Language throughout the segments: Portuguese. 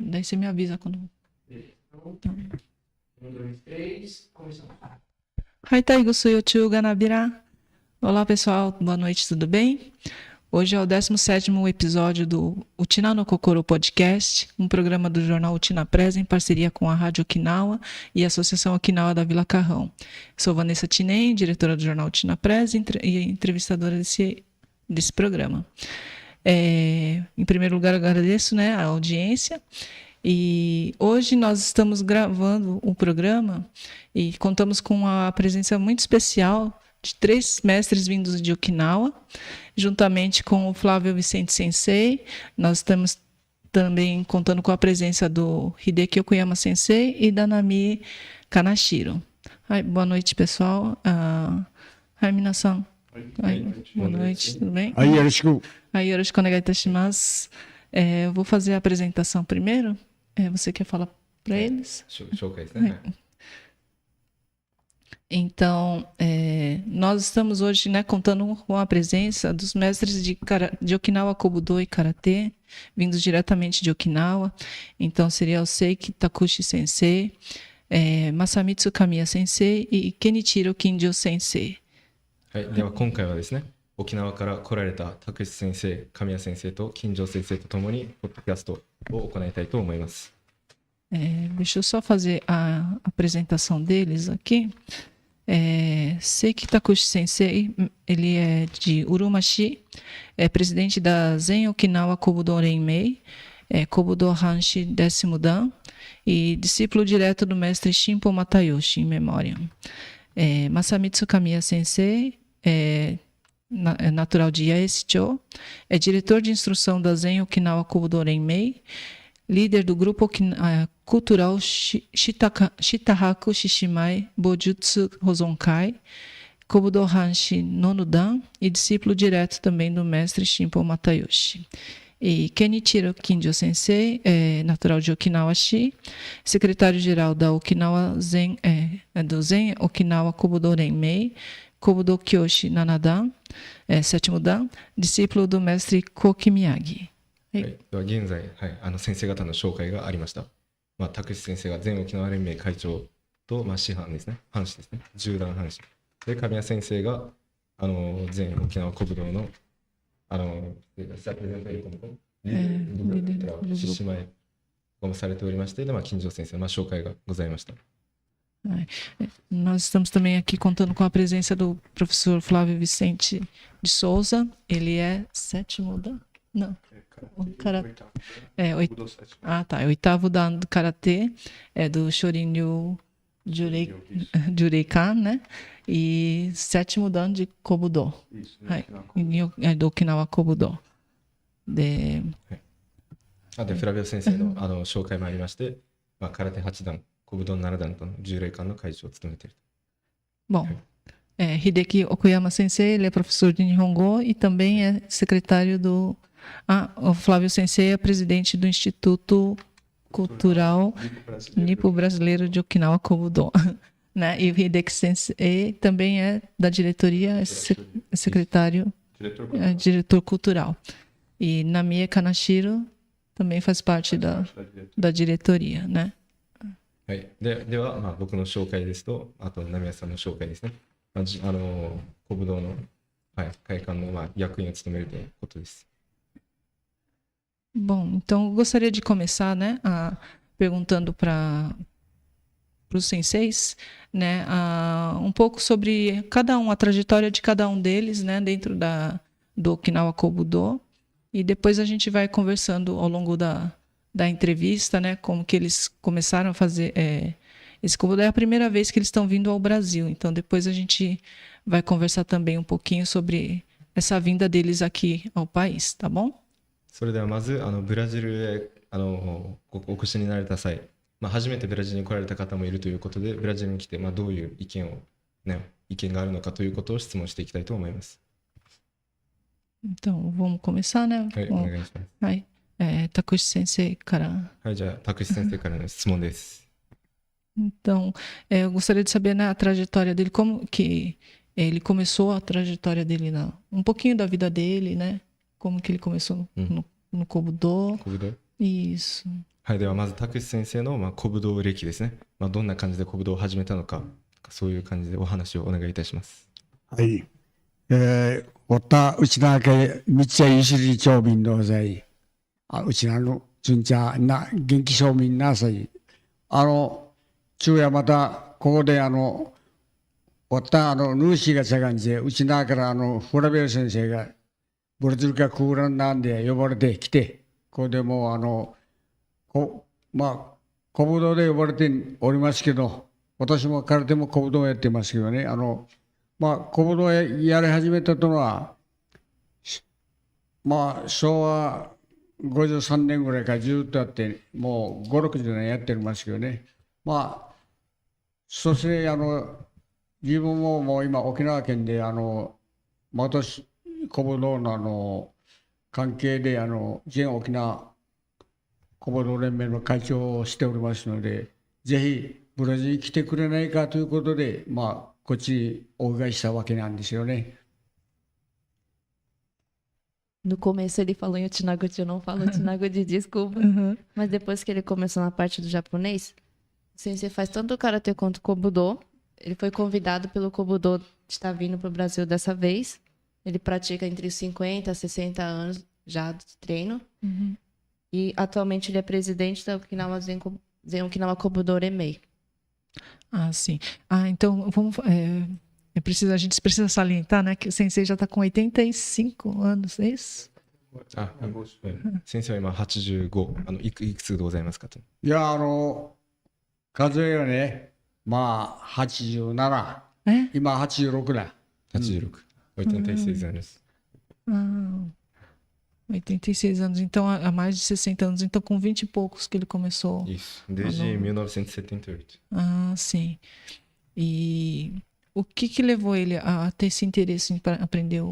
Daí você me avisa quando... Então, 1, 2, 3, começamos. Haitaigo Suyochu Ganabira. Olá, pessoal. Boa noite, tudo bem? Hoje é o 17º episódio do Utina no Kokoro Podcast, um programa do jornal Utina Press em parceria com a Rádio Okinawa e a Associação Okinawa da Vila Carrão. Sou Vanessa Tinem, diretora do jornal Utina Press e entrevistadora desse programa. Em primeiro lugar, agradeço, a audiência. E hoje nós estamos gravando um programa e contamos com a presença muito especial de 3 mestres vindos de Okinawa, juntamente com o Flávio Vicente Sensei. Nós estamos também contando com a presença do Hideki Okuyama Sensei e da Nami Kanashiro. Boa noite, pessoal. Minasan. Boa noite, tudo bem? Yoroshiku. Yoroshiku onegai itashimasu. Eu vou fazer a apresentação primeiro. Você quer falar para eles? Então, nós estamos hoje contando com a presença dos mestres de Okinawa Kobudo e Karatê, vindos diretamente de Okinawa. Então, seria o Seiki Takushi Sensei, Masamitsu Kamiya Sensei e Kenichiro Kinjo Sensei. はい、では今回はですね、沖縄から来られた拓司先生、神谷先生と金城先生とともにポッドキャストを行いたいと思います。Deixa eu só fazer a apresentação deles aqui. Seiki Takushi Sensei, ele é de Urumashi, é presidente da Zen Okinawa Kobudo Renmei, Kobudo Hanshi 10º Dan e discípulo direto do mestre Shinpo Matayoshi, em memória. Masamitsu Kamiya Sensei, natural de Yaeshicho, é diretor de instrução da Zen Okinawa Kobudo Renmei, líder do grupo cultural Shitahaku Shishimai Bojutsu Hozonkai, Kobudo Hanshi Nono Dan e discípulo direto também do mestre Shinpo Matayoshi. E Kenichiro Kinjo Sensei, natural de Okinawa-shi, secretário-geral da Okinawa Zen, do Zen Okinawa Kobudo Renmei, Kobudo Kyoshi Nanadan, 7º Dan, discípulo do mestre Koki Miyagi. はい、では現在、先生方の紹介がありました。拓司先生が全沖縄連盟会長と、師範ですね、藩士ですね、10段藩士。で、神谷先生が全沖縄国道の獅子舞をされておりまして、金城先生の紹介がございました。Nós estamos também aqui contando com a presença do professor Flávio Vicente de Souza. Ele é 7º Dan? Não. É 8º Dan do Karatê, do Shorin-ryu Jureikan, né? E 7º Dan de Kobudo. Do Okinawa Kobudo. で、フラビオ先生の紹介もありまして、空手8段、コブドン7段との10霊館の会長を務めている。Bom, Hideki Okuyama Sensei, ele é professor de Nihongo e também é secretário do... o Flávio Sensei é presidente do Instituto Cultural Nipo Brasileiro de Okinawa Kobudo. Né? E o Hideki Sensei também é da diretoria, secretário, diretor cultural. E Nami Kanashiro também faz parte da diretoria, né? はい、では、僕の紹介ですと、あとナミヤさんの紹介ですね。コブドの、会館の、役員を務めるということです。Bom, então eu gostaria de começar, perguntando para os senseis, um pouco sobre cada um, a trajetória de cada um deles, dentro do Okinawa Kobudo, e depois a gente vai conversando ao longo da entrevista, como que eles começaram a fazer esse Kobudo. É a primeira vez que eles estão vindo ao Brasil, então depois a gente vai conversar também um pouquinho sobre essa vinda deles aqui ao país, tá bom? それではまずブラジルへお越しになられた際、初めてブラジルに来られた方もいるということで、ブラジルに来てどういう意見があるのかということを質問していきたいと思います。Então, vamos começar, né? はい、お願いします。はい、Takushi Sensei から。はい、じゃあ拓司先生からの質問です。Então, eu gostaria de saber, a trajetória dele, como que ele começou a trajetória dele, um pouquinho da vida dele, como que ele começou no Kobudo. Kobudo? Isso. はい、ではまず拓司先生の古武道歴ですね。どんな感じで古武道を始めたのか、そういう感じでお話をお願いいたします。はい。わた、うちなけ、みっちゃゆしり町民のざい。うちなの、じゅんちゃな、元気町民なさい。昼夜また、ここでわた、ヌーシーがちゃがんじうちなから、フラベル先生が、ブラジルかクーランなんで呼ばれてきて、ここでも古武道で呼ばれておりますけど、私も空手も古武道やってますけどね、古武道やり始めたとのは、昭和53年ぐらいからずっとやって、もう5、60年やってますけどね。そして自分ももう今沖縄県で私、古武道の関係で全沖縄古武道連盟の会長をしておりますので、ぜひブラジルに来てくれないかということで、こっちにお伺いしたわけなんですよね。No começo ele falou em Otinaguti, eu não falo Otinaguti, desculpa. Mas depois que ele começou na parte do japonês, o sensei faz tanto o karatê quanto o kobudo. Ele foi convidado pelo kobudo de estar vindo para o Brasil dessa vez. Ele pratica entre 50 a 60 anos já de treino. E atualmente ele é presidente da Okinawa Zen Okinawa Kobudo Remei. Ah, sim. Então vamos, a gente precisa salientar, né, que o sensei já está com 85 anos, é isso? 先生は今85、いくつでございますかと。いや、数えはね、87、今86だ。86、86 anos. 86 anos, então há mais de 60 anos, então com 20 e poucos que ele começou. Isso, desde 1978. Ah, sim. E o que levou ele a ter esse interesse em aprender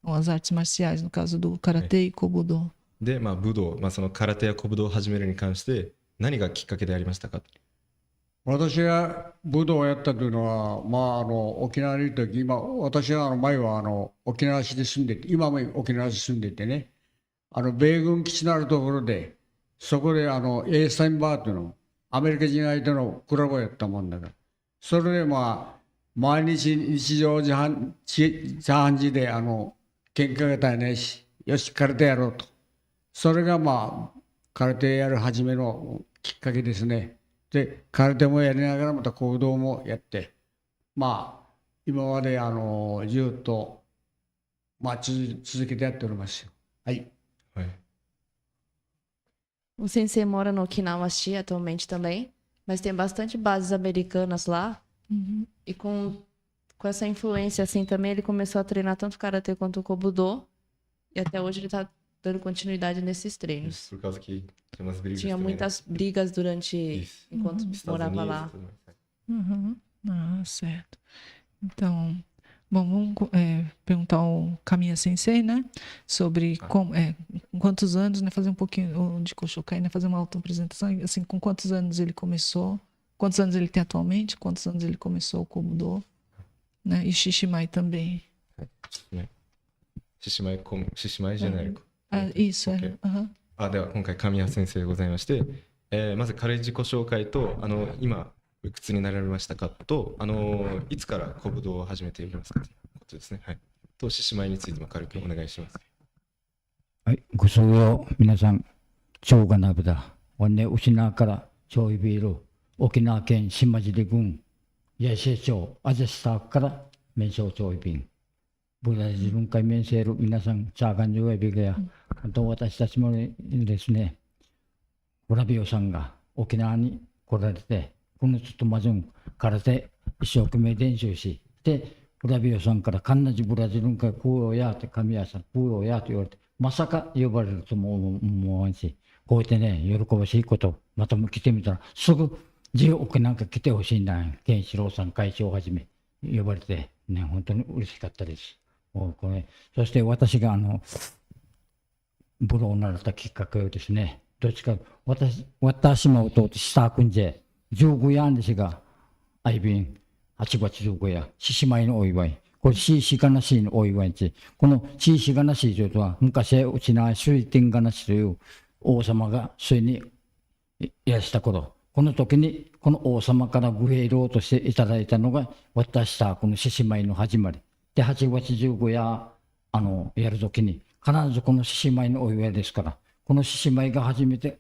as artes marciais, no caso do karatê e kobudo? で、武道、その空手や古武道を始めるに関して何がきっかけでありましたか。私が武道をやったというのは、沖縄にいるとき、今、私は前は沖縄市で住んでて、今も沖縄市住んでてね、米軍基地のあるところで、そこでエイスタインバーというの、アメリカ人相手のクラブをやったもんだから、それで毎日日常茶飯事で喧嘩が絶えないし、よし、空手やろうと。それが空手やる初めのきっかけですね。で、空手もやりながらまた行動もやって、今までずっと、続けてやっておりますよ。はい。O sensei mora no Okinawa-shi atualmente também, mas tem bastante bases americanas lá. E com essa influência assim também, ele começou a treinar tanto o karatê quanto o kobudo. E até hoje ele está dando continuidade nesses treinos. Por causa que tinha umas brigas. Tinha muitas brigas enquanto morava lá. Ah, certo. Então, bom, vamos perguntar ao Kamiya Sensei, né? Sobre com quantos anos, né? Fazer um pouquinho de Koshokai, né? Fazer uma auto-apresentação, assim, com quantos anos ele começou, quantos anos ele tem atualmente, quantos anos ele começou o Kobudo, né? E Shishimai também. Shishimai genérico. Isso, OK では今回神谷先生でございまして、まず軽い自己紹介と今いくつになられましたかといつから古武道を始めていますかということですね。はい。と獅子舞についても軽くお願いします。はい、ご創業皆さん、長がなぶだ。원래沖縄から町いびる沖縄県島尻郡八重町アジャスターから面相町いびん。ブラジルン会面せる皆さん、チャーガンジュエビゲや、本当私たちもですね、ブラビオさんが沖縄に来られて、このちょっとまずん空手一生懸命練習し、で、ブラビオさんからカンナジブラジルン会プーヨやって神谷さん、プーヨやと言われて、まさか呼ばれるとも思うし、こうやってね、喜ばしいこと、またも来てみたら、すぐ自由沖なんか来てほしいんだ。健志郎さん会長をはじめ呼ばれて、ね、本当に嬉しかったです。これそして私がブローになれたきっかけをですね、どっちか私も弟下くんじ15やんですが、アイビン8月15や獅子舞のお祝い、これ獅子がなしのお祝いにこの獅子がなしというのは昔うちな水天がなしという王様がそれにいらした頃、この時にこの王様から御兵糧としていただいたのが私たこの獅子舞の始まりで、8月15ややる時に必ずこの獅子舞のお祝いですから、この獅子舞が初めて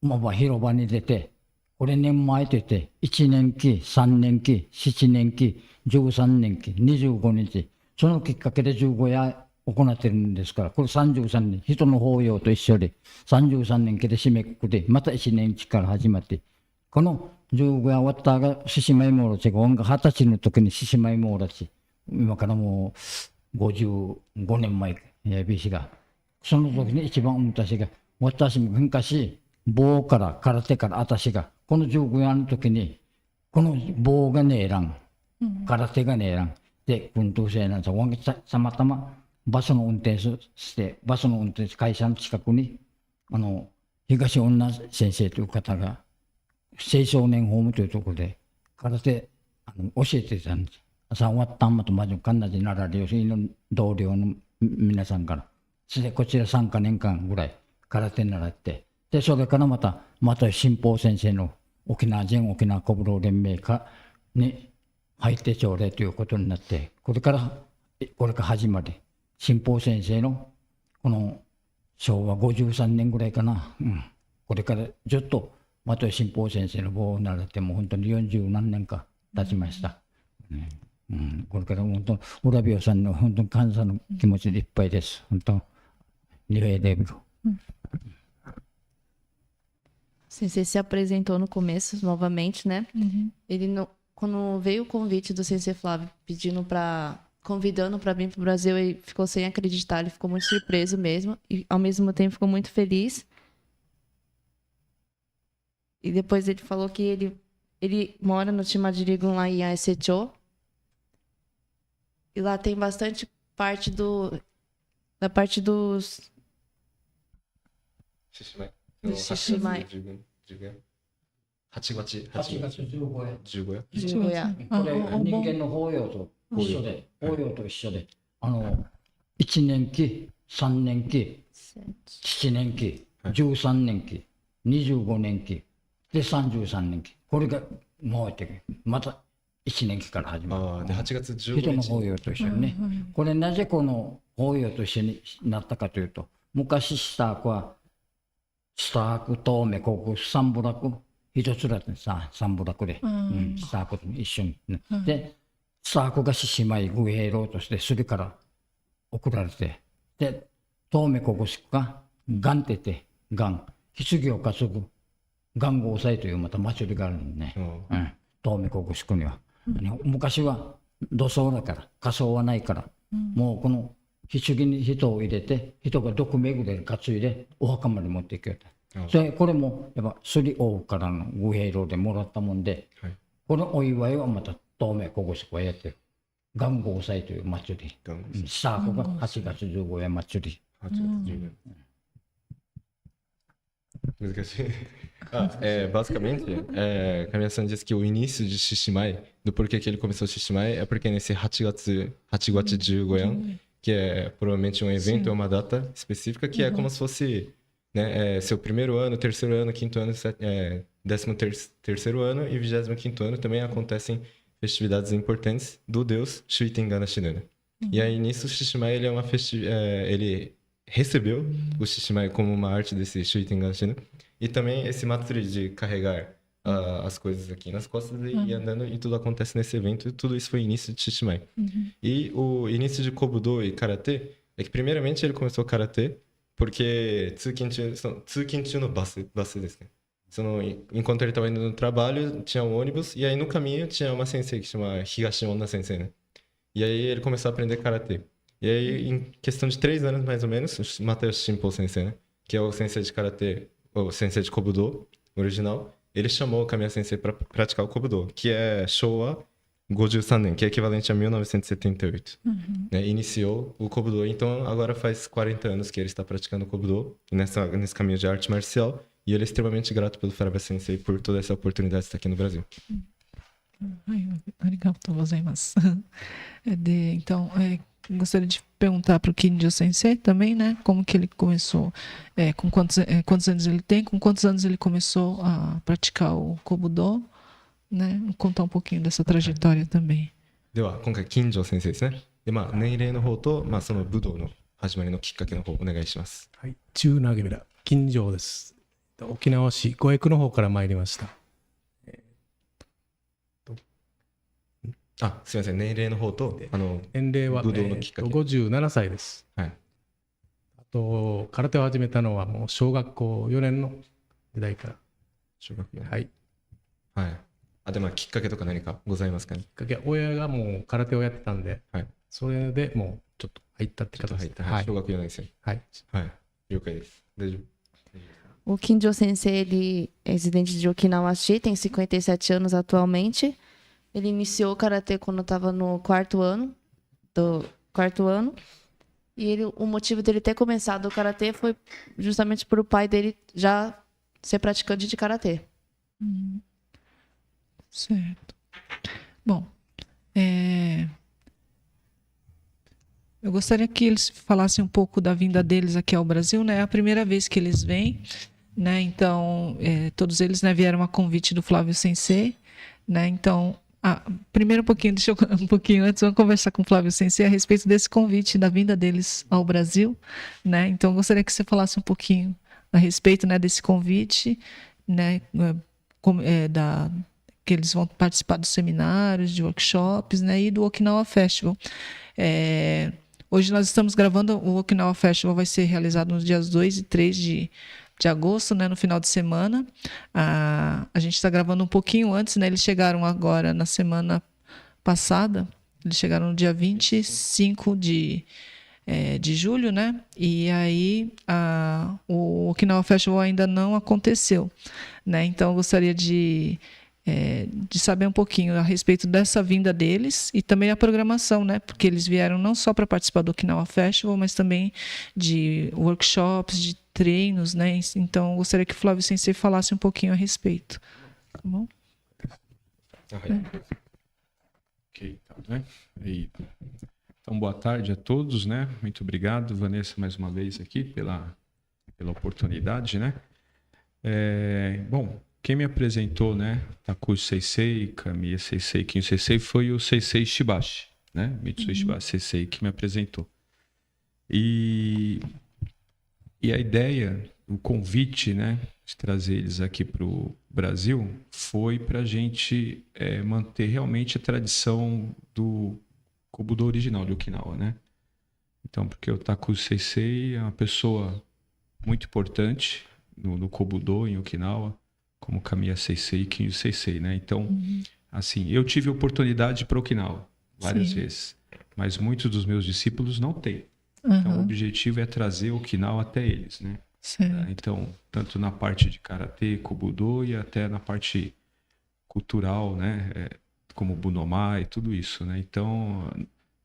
広場に出て、これ年前と言って1年期、3年期、7年期、13年期、25日、そのきっかけで15夜行ってるんですから、これ33年、人の法要と一緒で、33年期で締めくくで、また1年期から始まって、この15夜終わったが獅子舞もろちが、20歳の時に獅子舞もろち、今からもう55年前やびしが、その時に一番私も昔、棒から空手から私が、この15夜の時に、この棒がねえらん、空手がねえらん、で、軍闘生なんですよ。たまたまバスの運転して、会社の近くに、東女先生という方が、青少年ホームというところで、空手、教えてたんです。朝終わったんまとまじかんなじなられよしの同僚の皆さんから、でこちら3か年間ぐらい空手習って、で、それからまた新報先生の沖縄小武道連盟に入って朝礼ということになって、これから始まり、新報先生のこの昭和53年ぐらいかな、これからずっと新報先生の棒を習っても本当に40何年か経ちました。これから本当、浦ビオさんの本当に感謝の気持ちでいっぱいです。本当、ニベデビル。Sensei se apresentou no começo novamente, né? Ele quando veio o convite do Sensei Flávio convidando para vir para o Brasil, ele ficou sem acreditar, ele ficou muito surpreso mesmo e ao mesmo tempo ficou muito feliz. E depois ele falou que ele mora no Timadirigun lá em Aesecho. E lá tem bastante parte da parte dos 獅子舞。獅子舞。 8月8月15夜。 15夜。 15夜。これ人間の法要と一緒で、1年期、3年期、7年期、13年期、25年期、で33年期。これが回ってくる。また1年期から始まる。で、8月15日。人の法要と一緒にね。これなぜこの法要と一緒になったかというと、昔スタークは、スターク、東目、ここ、三部落、一つだったんですさ、三部落で、スタークと一緒に、ね。で、スタークが獅子舞、御兵糧として、それから送られて、で、東目、ここしか、ガンってて、ガン、棺を担ぐ、ガン合祭というまた祭りがあるんでね、東目、ここしくには。昔は土葬だから、火葬はないから、もうこの、棺に人を入れて、人が毒めぐれ担いで、お墓まで持っていくよと。で、これも、やっぱ、スリ王からの御兵糧でもらったもんで、このお祝いはまた、東名古屋はやってる。元号祭という祭り。スタートが8月15日祭り。8月15日。難しい。Basicamente, Camila disse que o início de Xiximai, do porquê que ele começou Xiximai, é porque nesse Hachigatsu de Goiânia, que é provavelmente um evento, é uma data específica, que é como se fosse, né, seu primeiro ano, terceiro ano, quinto ano, 13º ano e 25º ano também acontecem festividades importantes do deus Shuitengana Shinuna. E aí nisso o Xiximai ele é uma ele recebeu o Xiximai como uma arte desse Shuitengana Shinuna e também esse matsuri de carregar as coisas aqui nas costas e ir andando, e tudo acontece nesse evento, e tudo isso foi o início de Xiximai. E o início de Kobudo e Karatê é que primeiramente ele começou Karatê porque Tsukinchu no bus desu, né? Enquanto ele estava indo no trabalho, tinha um ônibus, e aí no caminho tinha uma sensei que chama Higashi Onna Sensei, né? E aí ele começou a aprender Karatê. E aí, em questão de 3 anos mais ou menos, o Matheus Shimpo Sensei, né? Que é o sensei de Karatê, o sensei de Kobudo original, ele chamou o Kamiya Sensei para praticar o Kobudo, que é Showa 53 nen, que é equivalente a 1978. Né? Iniciou o Kobudo, então agora faz 40 anos que ele está praticando o Kobudo, nesse caminho de arte marcial, e ele é extremamente grato pelo Faraba Sensei por toda essa oportunidade de estar aqui no Brasil. Ai, arigatou gozaimasu. Então, gostaria de perguntar para o Kinjo Sensei também, né? Como que ele começou, com quantos anos ele tem, com quantos anos ele começou a praticar o Kobudo, né? Contar um pouquinho dessa trajetória também. では今回金城先生ですね。で年齢の方と、その武道の始まりのきっかけの方お願いします。はい、中投げ寺金城です。沖縄市五重区の方から参りました。すみません、年齢の方と年齢は、武道のきっかけ。57歳です。はい。あと空手を始めたのはもう小学校4年の時代から。小学4年。はい。はい。できっかけとか何かございますかね。きっかけは親がもう空手をやってたんで、はい、それでもうちょっと入ったって形です。はい。小学4年生。はい。はい。了解です。大丈夫。O Kinjo Sensei, ele é residente de Okinawa-shi, tem 57 anos atualmente. Ele iniciou o karatê quando estava no quarto ano. E o motivo dele ter começado o karatê foi justamente por o pai dele já ser praticante de karatê. Certo. Bom, eu gostaria que eles falassem um pouco da vinda deles aqui ao Brasil, né? É a primeira vez que eles vêm, né? Então, todos eles, né, vieram a convite do Flávio Sensei, né? Então, primeiro um pouquinho antes, vamos conversar com o Flávio Sensei a respeito desse convite da vinda deles ao Brasil, né? Então, eu gostaria que você falasse um pouquinho a respeito, né, desse convite, né? Que eles vão participar dos seminários, de workshops, né, e do Okinawa Festival. Hoje nós estamos gravando, o Okinawa Festival vai ser realizado nos dias 2 e 3 de agosto, né, no final de semana. A gente está gravando um pouquinho antes, né, eles chegaram agora na semana passada, eles chegaram no dia 25 de julho, né, e aí o Okinawa Festival ainda não aconteceu, né, então eu gostaria de saber um pouquinho a respeito dessa vinda deles e também a programação, né? Porque eles vieram não só para participar do Okinawa Festival, mas também de workshops, de treinos, né? Então, eu gostaria que o Flávio Sensei falasse um pouquinho a respeito. Tá bom? Ok, né? Então, boa tarde a todos, né? Muito obrigado, Vanessa, mais uma vez aqui pela oportunidade, né? Bom, quem me apresentou, né, Takushi Sensei, Kamiya Sensei, Kinjo Sensei, foi o Sensei Shibashi, né, Mitsui Shibashi Sensei, que me apresentou. E a ideia, o convite, né, de trazer eles aqui para o Brasil foi para a gente manter realmente a tradição do Kobudo original de Okinawa, né. Então, porque o Takushi Sensei é uma pessoa muito importante no Kobudo em Okinawa, como Kamiya Sensei e Kinjo Sensei, né? Então, assim, eu tive a oportunidade de ir para Okinawa várias vezes, mas muitos dos meus discípulos não têm. Então, o objetivo é trazer Okinawa até eles, né? Então, tanto na parte de Karatê, Kobudo e até na parte cultural, né? Como Bunomá e tudo isso, né? Então,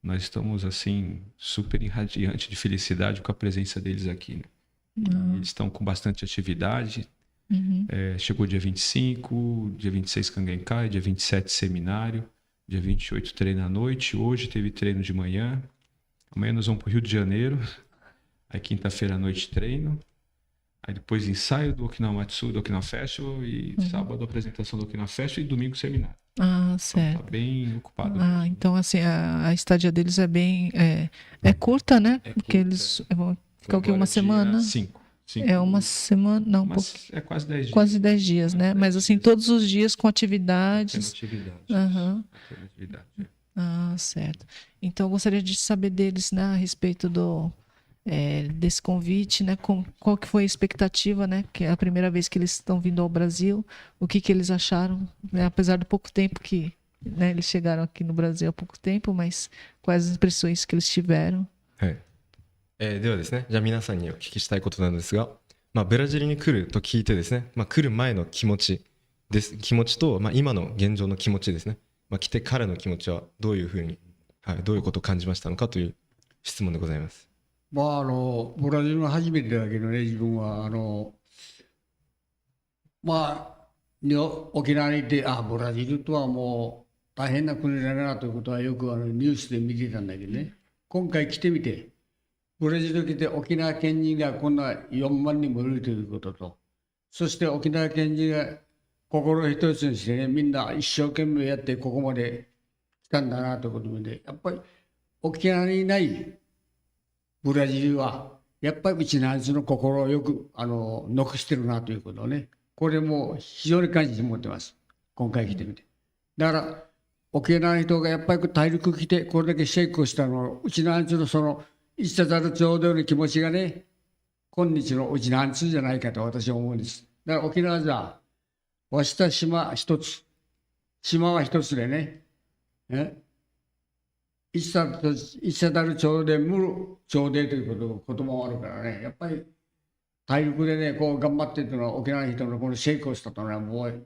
nós estamos, assim, super irradiantes de felicidade com a presença deles aqui, né? Eles estão com bastante atividade. Chegou dia 25, dia 26 Kangenkai, dia 27 seminário, dia 28 treino à noite, hoje teve treino de manhã, amanhã nós vamos para o Rio de Janeiro, aí quinta-feira à noite treino, aí depois ensaio do Okinawa Matsu, do Okinawa Festival, e sábado apresentação do Okinawa Festival e domingo seminário. Certo. Então, tá bem ocupado. Então assim, a estadia deles é bem curta, né? Porque eles vão ficar o quê? Uma semana? 5. Uma semana, não, é quase 10 dias. Quase 10 dias, né? Mas assim, todos os dias com atividades. Certo. Então, eu gostaria de saber deles, né, a respeito desse convite, né? Qual que foi a expectativa, né? Que é a primeira vez que eles estão vindo ao Brasil. O que eles acharam, né? Apesar do pouco tempo que, né, eles chegaram aqui no Brasil há pouco tempo, mas quais as impressões que eles tiveram? ではですね、じゃあ皆さんにお聞きしたいことなんですが、ブラジルに来ると聞いてですね、来る前の気持ちと、今の現状の気持ちですね、来てからの気持ちはどういうふうに、どういうことを感じましたのかという質問でございます。ブラジルが初めてだけどね、自分は沖縄にいて、ブラジルとはも大変な国だなということはよくニュースで見てたんだけどね、今回来てみて、ブラジル来て沖縄県人がこんな4万人もいるということと、そして沖縄県人が心一つにしてね、みんな一生懸命やってここまで来たんだなということで、やっぱり沖縄にいないブラジルは、やっぱりうちのあいつの心をよく残してるなということをね、これも非常に感謝に持ってます。今回来てみて。だから、沖縄の人がやっぱり大陸来て、これだけシェイクをしたのは、うちのあいつのその、一茶ざるちょうどの気持ちがね、今日のうちのあいつじゃないかと私は思うんです。だから沖縄じゃ、わした島一つ、島は一つでね、一茶ざるちょうで無るちょうでという言葉もあるからね、やっぱり大陸でね、こう頑張ってるのは沖縄の人のこのシェイクをしたというのはもう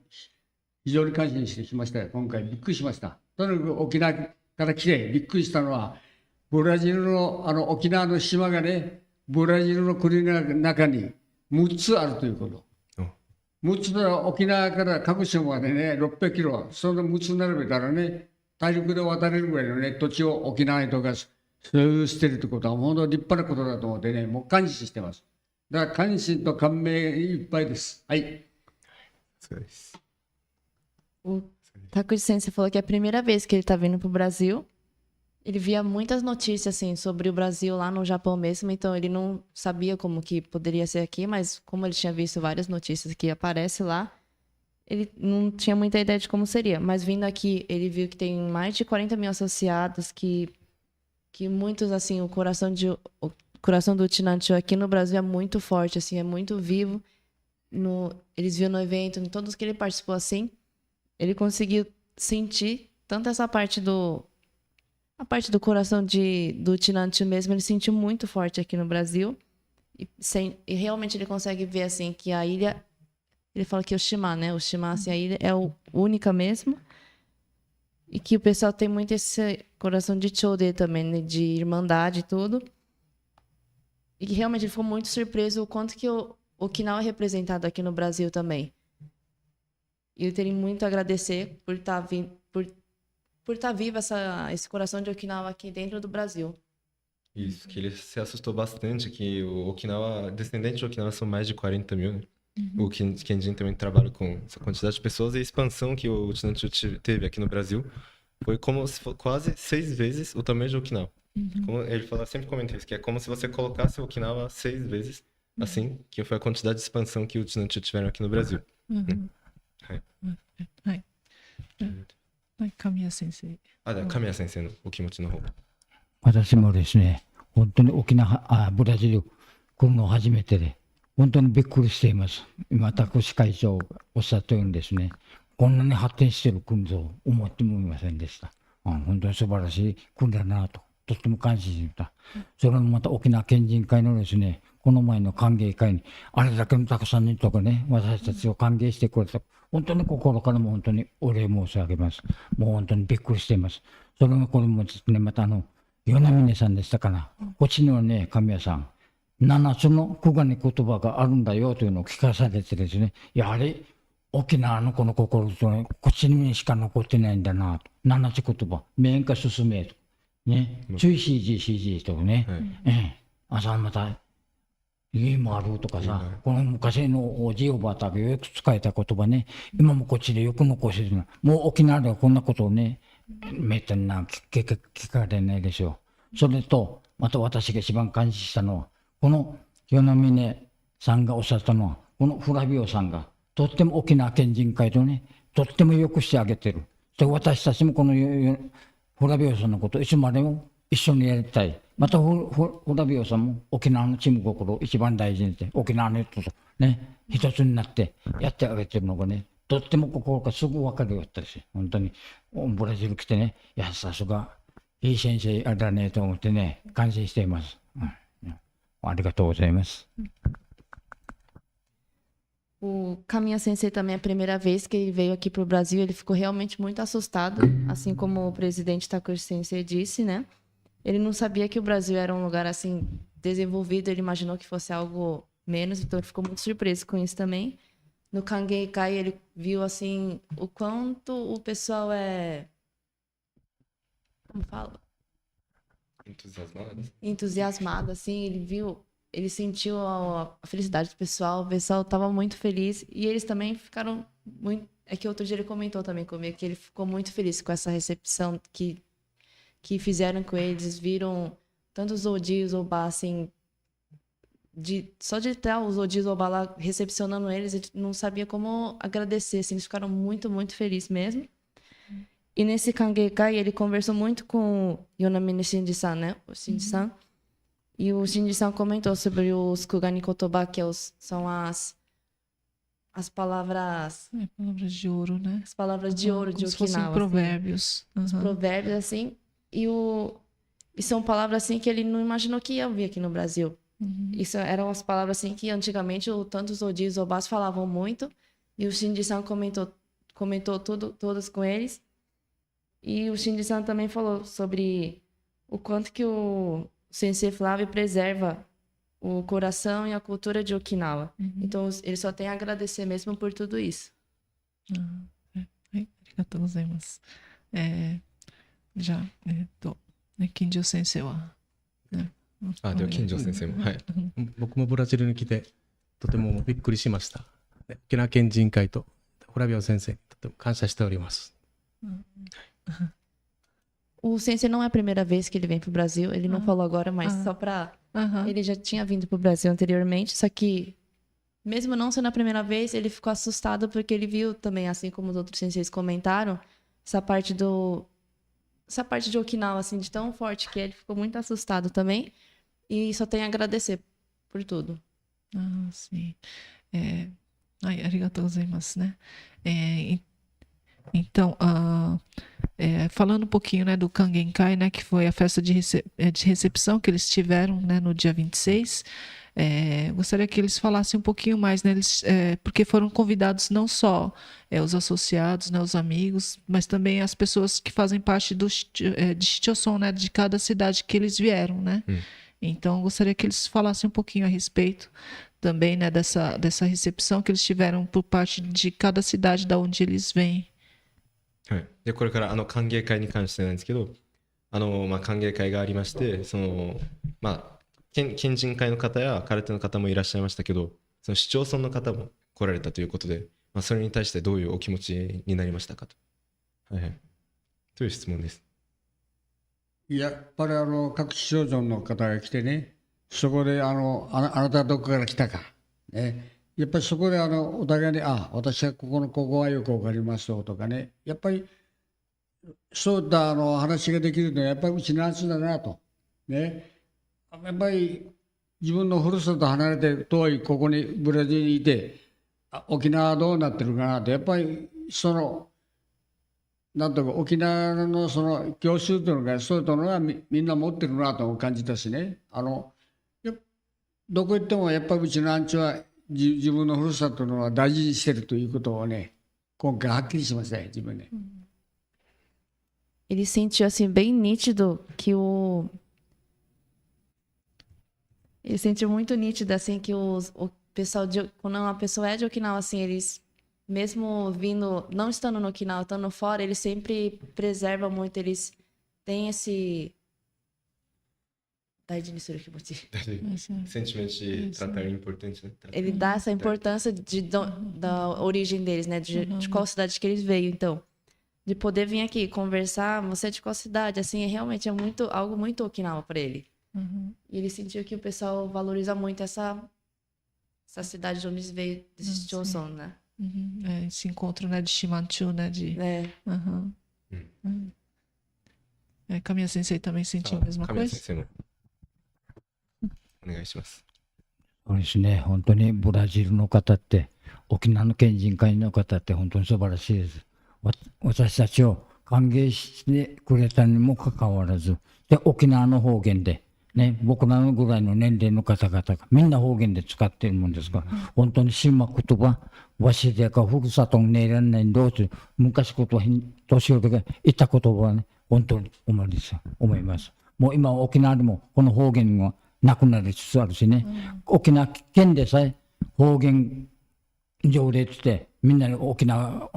非常に感謝してきましたよ。今回びっくりしました。とにかく沖縄から来てびっくりしたのは、ブラジルの沖縄の島がね、ブラジルの国の中に6つあるということ。6つは沖縄から鹿児島までね、600キロ、その6つ並べたらね、大陸で渡れるぐらいのね、土地を沖縄にとか所有しているということは、本当に立派なことだと思ってね、もう感謝してます。だから感心と感銘いっぱいです。はい。そうです。O Takuji Sensei falou que é a primeira vez que ele tá vindo pro Brasil. Ele via muitas notícias, assim, sobre o Brasil lá no Japão mesmo, então ele não sabia como que poderia ser aqui, mas como ele tinha visto várias notícias que aparecem lá, ele não tinha muita ideia de como seria. Mas vindo aqui, ele viu que tem mais de 40 mil associados, que muitos, assim, o coração do Chinanchu aqui no Brasil é muito forte, assim, é muito vivo. Eles viram no evento, em todos que ele participou, assim, ele conseguiu sentir tanto essa parte do coração do Chinanchu mesmo, ele sentiu muito forte aqui no Brasil. E realmente ele consegue ver, assim, que a ilha... Ele fala que o Shima, né? O Shima, assim, a ilha é única mesmo. E que o pessoal tem muito esse coração de Chode também, né? De irmandade e tudo. E que realmente ele ficou muito surpreso o quanto que o Okinawa é representado aqui no Brasil também. E eu teria muito a agradecer por estar vivo esse coração de Okinawa aqui dentro do Brasil. Isso, que ele se assustou bastante, que o Okinawa, descendentes de Okinawa são mais de 40 mil, né? O Kenjin também trabalha com essa quantidade de pessoas, e a expansão que o Chinanchu teve aqui no Brasil foi como se fosse quase 6 vezes o tamanho de Okinawa. Como ele fala, sempre comenta isso, que é como se você colocasse Okinawa 6 vezes, assim, que foi a quantidade de expansão que o Chinanchu tiveram aqui no Brasil. はい神谷先生。神谷先生のお気持ちの方。私もですね、本当にブラジル来るの初めてで、本当にびっくりしています。今、私会長がおっしゃったようにですね、こんなに発展している国と思ってもいませんでした。本当に素晴らしい国だなと、とっても感謝しました。それもまた沖縄県人会のですね、この前の歓迎会に、あれだけのたくさんの人がね、私たちを歓迎してくれた。本当に心からも本当にお礼申し上げます。もう本当にびっくりしています。それがこれもですね、また与那嶺さんでしたから、こっちにはね、神谷さん、7つの古賀に言葉があるんだよというのを聞かされてですね、やはり沖縄のこの心とね、こっちにしか残ってないんだなと。7つ言葉、面か進めと。ね、注意 CG とね、朝また、家もあるとかさ、この昔のおじいおばあたがよく使えた言葉ね、今もこっちでよく残してるの。もう沖縄ではこんなことをね、めったに聞かれないですよ。それと、また私が一番感謝したのは、この与那嶺さんがおっしゃったのは、このフラビオさんが、とっても沖縄県人会とね、とってもよくしてあげてる。で、私たちもこのフラビオさんのこと、いつまでも一緒にやりたい。またフラビオさんも沖縄のチーム心を一番大事にして、沖縄の人とね、一つになってやってあげてるのがね、とっても心がすぐ分かるようだったし、本当にブラジル来てね、いや、さすがいい先生あれだねと思ってね、感心しています。ありがとうございます。O Kamiya Sensei também, a primeira vez que ele veio aqui para o Brasil, ele ficou realmente muito assustado, assim como o presidente Takuji Sensei disse, né? Ele não sabia que o Brasil era um lugar assim desenvolvido, ele imaginou que fosse algo menos, então ele ficou muito surpreso com isso também. No Kangeikai ele viu assim o quanto o pessoal é Como fala? Entusiasmado. Entusiasmado, assim, ele sentiu a felicidade do pessoal, o pessoal estava muito feliz e eles também ficaram muito. É que outro dia ele comentou também comigo que ele ficou muito feliz com essa recepção que fizeram com eles, viram tanto os Odios Obá, assim, só de estar os Odios Obá lá recepcionando eles, ele não sabia como agradecer, assim, eles ficaram muito, muito felizes mesmo. E nesse Kangekai, ele conversou muito com o Yonamine Shinji-san, né? O Shinji-san. E o Shinji-san comentou sobre os Kugani Kotoba, que são as palavras... Palavras de ouro, né? As palavras de ouro de Como se fossem Okinawa. provérbios. Assim. Os provérbios, assim. E são palavras, assim, que ele não imaginou que ia ouvir aqui no Brasil. Isso eram as palavras, assim, que antigamente tanto os Odios e Obás falavam muito. E o Shinji-san comentou todas com eles. E o Shinji-san também falou sobre o quanto que o Sensei Flávio preserva o coração e a cultura de Okinawa. Então, ele só tem a agradecer mesmo por tudo isso. ありがとうございます。じゃあ、金城先生は、ね。では金城先生も。はい。僕もブラジルに来てとてもびっくりしました。沖縄県人会とフラビオ先生にとても感謝しております。O Sensei não é a primeira vez que ele vem pro Brasil. Ele não falou agora, mas só pra... Ele já tinha vindo pro Brasil anteriormente, só que mesmo não sendo a primeira vez, ele ficou assustado porque ele viu também, assim como os outros senseis comentaram, essa parte de Okinawa, assim, de tão forte que ele ficou muito assustado também. E só tem a agradecer por tudo. Sim. はい、ありがとうございますね。Então, falando um pouquinho, né, do Kangenkai, né, que foi a festa de recepção que eles tiveram, né, no dia 26, gostaria que eles falassem um pouquinho mais, né, porque foram convidados não só os associados, né, os amigos, mas também as pessoas que fazem parte de Shichoson, né, de cada cidade que eles vieram, né. Então, gostaria que eles falassem um pouquinho a respeito também, né, dessa recepção que eles tiveram por parte de cada cidade da onde eles vêm. はい、でこれから歓迎会に関してなんですけど、歓迎会がありまして、県人会の方や空手の方もいらっしゃいましたけど、その市町村の方も来られたということで、それに対してどういうお気持ちになりましたかと、という質問です。やっぱり各市町村の方が来てね、そこであなたはどこから来たか、ね、やっぱりそこでお互いに私はここはよくわかりますとかね、やっぱりそういった話ができるのはやっぱりうちの話だなとね。やっぱり自分のふるさと離れて遠いここにブラジルにいて沖縄はどうなってるかなって、やっぱりなんとか沖縄の教習というのがそういうのがみんな持ってるなと感じたしね。どこ行ってもやっぱりうちのアンチは自分のふるさとのは大事にしてるということをね、今回はっきりしましたよ、自分ね。Ele sentiu assim bem nítido que ele sentiu muito nítido assim que o pessoal quando uma pessoa é de Okinawa, assim, eles mesmo vindo, não estando no Okinawa, estando fora, eles sempre preservam muito, eles têm esse sentimento de tratar importante, né? Ele dá essa importância da origem deles, né? De qual cidade que eles veio, então. De poder vir aqui conversar, você é de qual cidade, assim, realmente é algo muito Okinawa para ele. E ele sentiu que o pessoal valoriza muito essa cidade de onde eles veio, desse Choson, né? Esse encontro, né, de Shimanchu, né? Kamiya Sensei também sentiu a mesma coisa? お願いします。そうですね、本当にブラジルの方って、沖縄の県人会の方って本当に素晴らしいです。私たちを歓迎してくれたにもかかわらず、で沖縄の方言で、ね、僕らのぐらいの年齢の方々がみんな方言で使っているもんですから、本当に島言葉、わしでかふるさとにねえらんないんどうする、昔言葉、年寄りが言った言葉はね、本当に思います。もう今沖縄でもこの方言がなくなりつつあるしね、沖縄県でさえ方言条例ってみんなに沖縄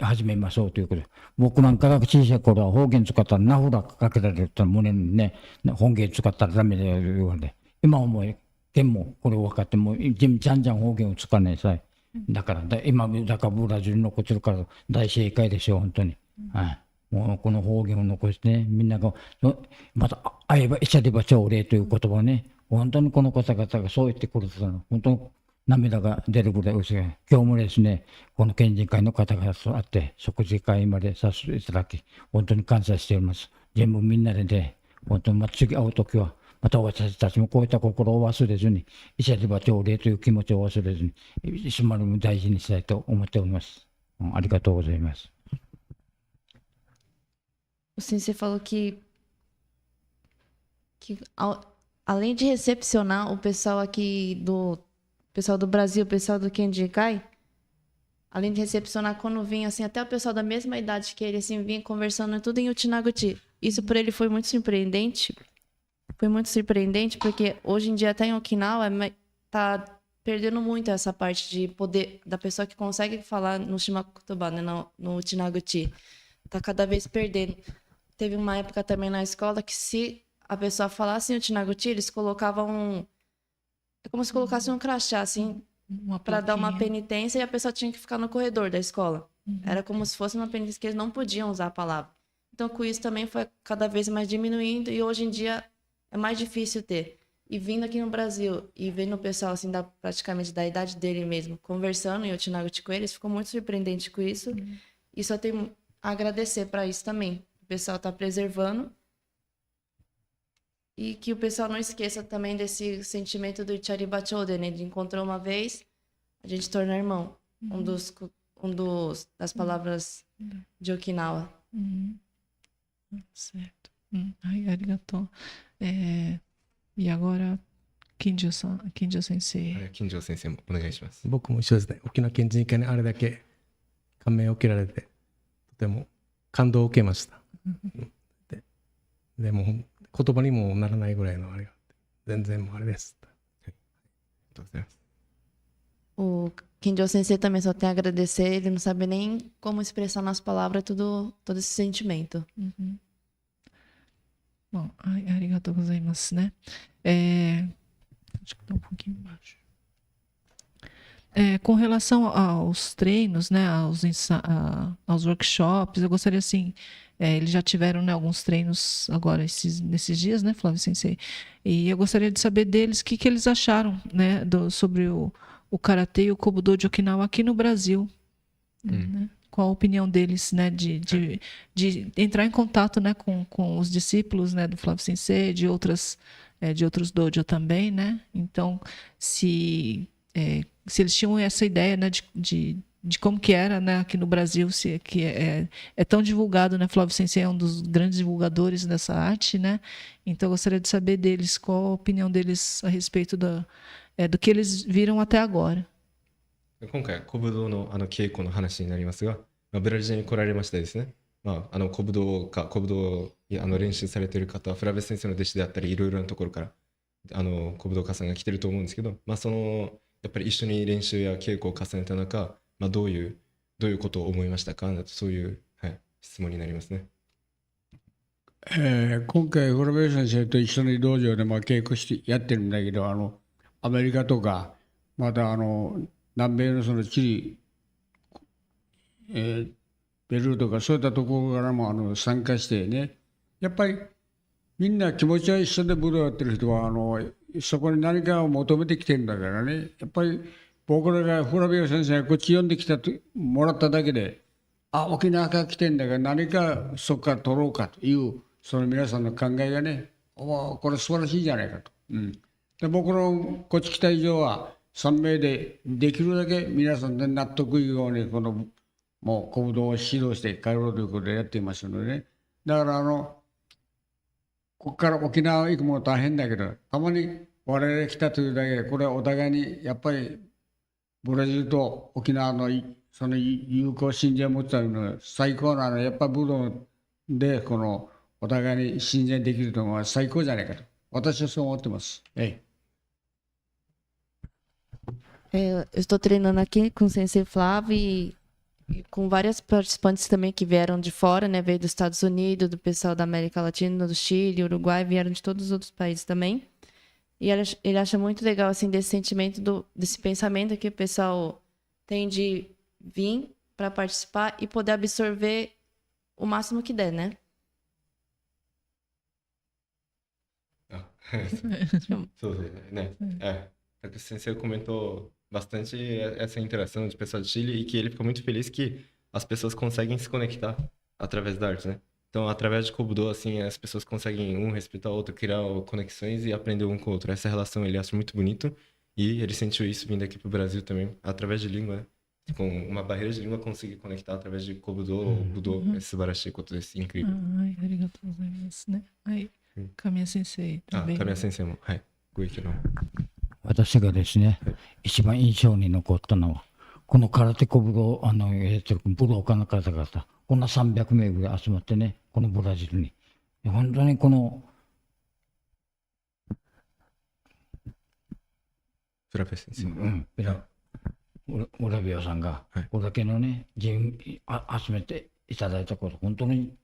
始めましょうということで、僕なんかが小さい頃は方言使ったらナフラかけられたら胸にね、方言使ったらダメだよ言われて、今思え、でもこれ分かってもじゃんじゃん方言を使わないさい。だから今だからブラジルに残ってるから大正解ですよ本当に。はい。もうこの方言を残してね、みんながまた会えば一緒でば朝礼という言葉をね、本当にこの方々がそう言ってくれてたの、本当に涙が出るぐらい嬉しい。今日もですね、この県人会の方々と会って食事会までさせていただき、本当に感謝しております。全部みんなでね、本当に次会うときは、また私たちもこういった心を忘れずに、一緒でば朝礼という気持ちを忘れずに、いつまでも大事にしたいと思っております。ありがとうございます。O Sensei falou que além de recepcionar o pessoal aqui do pessoal do Brasil, o pessoal do Kenjikai, além de recepcionar quando vinha assim, até o pessoal da mesma idade que ele assim vinha conversando tudo em Uchinaguchi. Isso para ele foi muito surpreendente. Foi muito surpreendente porque hoje em dia até em Okinawa tá perdendo muito essa parte de poder da pessoa que consegue falar no Shimakutoba, né, no Uchinaguchi. Tá cada vez perdendo. Teve uma época também na escola que se a pessoa falasse em Uchinaguchi, eles colocavam é como se colocasse um crachá assim para dar uma penitência e a pessoa tinha que ficar no corredor da escola. Era como se fosse uma penitência que eles não podiam usar a palavra. Então com isso também foi cada vez mais diminuindo e hoje em dia é mais difícil ter. E vindo aqui no Brasil e vendo o pessoal assim praticamente da idade dele mesmo conversando em Uchinaguchi com eles, ficou muito surpreendente com isso. E só tem a agradecer para isso também. O pessoal está preservando. E que o pessoal não esqueça também desse sentimento do Charibachode, né? De encontrar uma vez, a gente torna irmão. Das palavras de Okinawa. Certo. Ai, arigatou. E agora, Kinjo Sensei. はい、金城先生もお願いします。僕も一緒ですね。沖縄県人会にあれだけ感銘を受けられて、とても感動を受けました。でも言葉にもならないぐらいのあれがあって、全然もうあれです。ありがとうございます。 O Kinjo Sensei também só tem a agradecer, ele não sabe nem como expressar nas palavras todo esse sentimento. Bom, arigatou gozaimasu, né? Acho que tá um pouquinho embaixo. Com relação aos treinos, né, aos workshops, eu gostaria assim, eles já tiveram, né, alguns treinos agora nesses dias, né, Flávio Sensei? E eu gostaria de saber deles o que eles acharam, né, sobre o Karatê e o Kobudo de Okinawa aqui no Brasil. Né? Qual a opinião deles, né, de entrar em contato, né, com os discípulos, né, do Flávio Sensei, de outros dojo também, né? Então, se eles tinham essa ideia, né, de como que era, né, aqui no Brasil, que é tão divulgado, né? Flávio Sensei é um dos grandes divulgadores dessa arte, né? Então, eu gostaria de saber deles, qual a opinião deles a respeito do que eles viram até agora. 今回は古武道の稽古の話になりますが、ブラジルに来られましてですね、古武道を練習されている方はフラベス先生の弟子であったりいろいろなところから古武道家さんが来てると思うんですけど、やっぱり一緒に練習や稽古を重ねた中、どういうことを思いましたか、そういう、質問になりますね。今回フラベス先生と一緒に道場で稽古してやってるんだけど、アメリカとかまた南米のそのチリ、ペルーとかそういったところからも参加してね、やっぱりみんな気持ちは一緒で武道やってる人はそこに何かを求めてきてるんだからね、やっぱり僕らがフラビオ先生がこっち呼んできたもらっただけで、沖縄から来てんだから何かそこから取ろうかというその皆さんの考えがね、これ素晴らしいじゃないかと。で僕のこっち来た以上は3名でできるだけ皆さんで納得いくようにもう古武道を指導して帰ろうということでやっていますのでね。だからここから沖縄行くも大変だけど、たまに我々来たというだけで、これはお互いにやっぱりブラジルと沖縄のその友好親善を持ったのが最高なやっぱり武道でお互いに親善できるのは最高じゃないかと私はそう思ってます。Eu estou treinando aqui com o Sensei Flávio e E com várias participantes também que vieram de fora, né? Veio dos Estados Unidos, do pessoal da América Latina, do Chile, Uruguai, vieram de todos os outros países também. E ele acha muito legal, assim, desse sentimento, desse pensamento que o pessoal tem de vir para participar e poder absorver o máximo que der, né? A Sensei comentou bastante essa interação de pessoas de Chile e que ele fica muito feliz que as pessoas conseguem se conectar através da arte, né? Então, através de Kobudo, assim, as pessoas conseguem um respeitar o outro, criar conexões e aprender um com o outro. Essa relação ele acha muito bonito e ele sentiu isso vindo aqui pro Brasil também, através de língua, né? Com uma barreira de língua, conseguir conectar através de Kobudo ou Budo, esse subarashi, koto desu, incrível. Arigatou gozaimasu, né? Aí, Kamiya Sensei também. Kamiya Senseiも、はい、ご意見の。私がですね、一番印象に残ったのは、この空手小武道、やってる武道家の方々、こんな300名ぐらい集まってね、このブラジルに。本当にこの、フラペ先生。浦部さんが、これだけのね、集めていただいたこと、本当に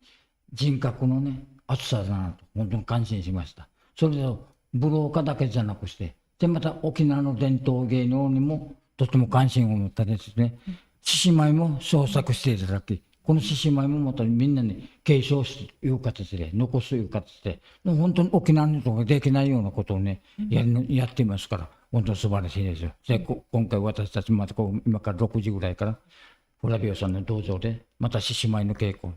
人格のね、厚さだなと、本当に感心しました。それと、武道家だけじゃなくして、で、また沖縄の伝統芸能にもとても関心を持ったですね、獅子舞も創作していただき、この獅子舞もまたみんなに継承するという形で、残すという形で、本当に沖縄の人ができないようなことをね、やっていますから、本当に素晴らしいですよ。で、今回私たちまた今から6時ぐらいから、浦部さんの道場で、また獅子舞の稽古、